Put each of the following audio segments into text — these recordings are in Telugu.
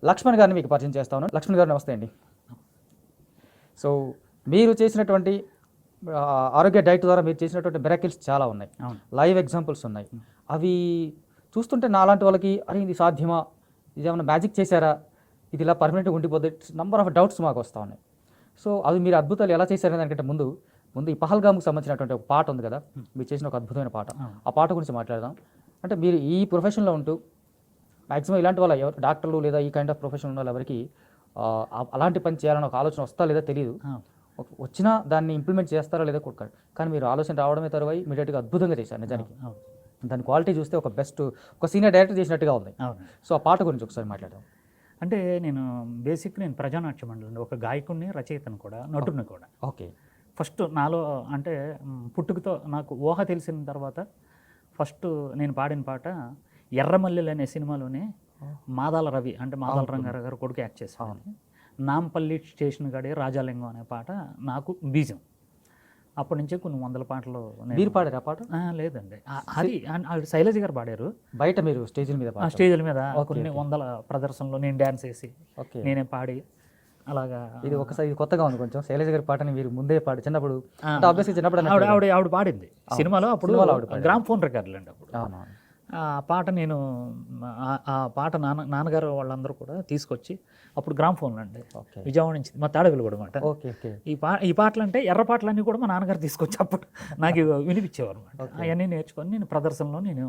లక్ష్మణ్ గారిని మీకు పరిచయం చేస్తా ఉన్నాను. లక్ష్మణ్ గారు నమస్తే అండి. సో మీరు చేసినటువంటి ఆరోగ్య డైట్ ద్వారా మీరు చేసినటువంటి మిరాకిల్స్ చాలా ఉన్నాయి, లైవ్ ఎగ్జాంపుల్స్ ఉన్నాయి. అవి చూస్తుంటే నాలాంటి వాళ్ళకి అరే ఇది సాధ్యమా, ఇది ఏమైనా మ్యాజిక్ చేశారా, ఇది ఇలా పర్మనెంట్గా ఉండిపోతే నంబర్ ఆఫ్ డౌట్స్ మాకు వస్తూ ఉన్నాయి. సో అవి మీరు అద్భుతాలు ఎలా చేశారనే దానికంటే ముందు ఈ పహల్గామ్కి సంబంధించినటువంటి ఒక పాట ఉంది కదా, మీరు చేసిన ఒక అద్భుతమైన పాట, ఆ పాట గురించి మాట్లాడదాం. అంటే మీరు ఈ ప్రొఫెషన్లో ఉంటూ మ్యాక్సిమం ఇలాంటి వాళ్ళ డాక్టర్లు లేదా ఈ కైండ్ ఆఫ్ ప్రొఫెషన్ ఉన్న వాళ్ళు ఎవరికి అలాంటి పని చేయాలని ఒక ఆలోచన వస్తా లేదా తెలియదు, వచ్చినా దాన్ని ఇంప్లిమెంట్ చేస్తారా లేదా కొట్టుకాడు, కానీ మీరు ఆలోచన రావడమే తరువాయి ఇమీడియట్గా అద్భుతంగా చేశారు. నిజానికి దాని క్వాలిటీ చూస్తే ఒక సీనియర్ డైరెక్టర్ చేసినట్టుగా ఉంది. సో ఆ పాట గురించి ఒకసారి మాట్లాడదాం. అంటే నేను ప్రజానాట్య మండలి ఒక గాయకుడిని, రచయితను కూడా, నటుడిని కూడా. ఓకే. ఫస్ట్ నాలో అంటే పుట్టుకతో నాకు ఊహ తెలిసిన తర్వాత ఫస్ట్ నేను పాడిన పాట ఎర్రమల్లెలు అనే సినిమాలోనే మాదాల రవి అంటే మాదాల రంగారావు గారు కొడుకు యాక్ట్ చేశాను. నాంపల్లి స్టేషన్ గడే రాజాలింగం అనే పాట నాకు బీజం. అప్పటి నుంచే కొన్ని వందల పాటలు మీరు పాడారు. ఆ పాట లేదండి, అది శైలజ గారు పాడారు. బయట మీరు స్టేజ్ల మీద కొన్ని వందల ప్రదర్శనలో నేను డ్యాన్స్ వేసి నేనే పాడి అలాగా. ఇది ఒకసారి కొత్తగా ఉంది కొంచెం. శైలజ గారి పాటని మీరు ముందే పాడి చిన్నప్పుడు ఆవిడ పాడింది సినిమాలో. అప్పుడు గ్రామ్ ఫోన్ రికార్డులు అండి అప్పుడు. ఆ పాట నేను ఆ పాట నాన్నగారు వాళ్ళందరూ కూడా తీసుకొచ్చి అప్పుడు గ్రామ్ ఫోన్లు అండి విజయవాడ నుంచి మా తాడవిలు కూడా అనమాట. ఈ పాటలు అంటే ఎర్ర పాటలన్నీ కూడా మా నాన్నగారు తీసుకొచ్చి అప్పుడు నాకు వినిపించేవారు అనమాట. అవన్నీ నేర్చుకొని నేను ప్రదర్శనలో నేను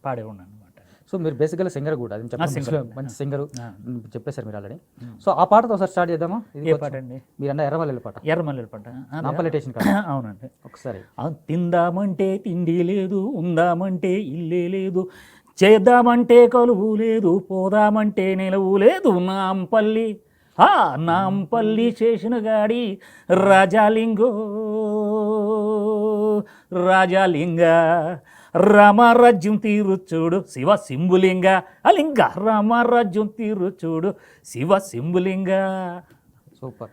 పాడే ఉన్నాను అనమాట. సో మీరు బేసిక్గా సింగర్ కూడా, అది మంచి సింగరు చెప్పేశారు మీరు ఆల్రెడీ. సో ఆ పాటతో ఒకసారి స్టార్ట్ చేద్దామా? ఏ పాట అండి? మీరు అన్న ఎర్రమల్లెల పాట. నాంపల్లి స్టేషన్. అవునండి. ఒకసారి తిందామంటే తిండి లేదు, ఉందామంటే ఇల్లే లేదు, చేద్దామంటే కలువు లేదు, పోదామంటే నిలవు లేదు, నాంపల్లి చేసిన గాడి రాజాలింగ రామరాజ్యం తీరుచూడు శివ శంభులింగ అలింగ రామరాజ్యం తీరుచూడు శివ శంభులింగ. సూపర్.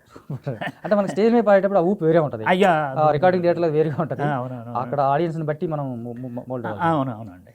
అంటే మన స్టేజ్ మీద పాడేటప్పుడు ఆ ఊపు వేరే ఉంటుంది, అయ్యా రికార్డింగ్ థియేటర్లో వేరేగా ఉంటుంది, అక్కడ ఆడియన్స్ని బట్టి మనం అవునండి.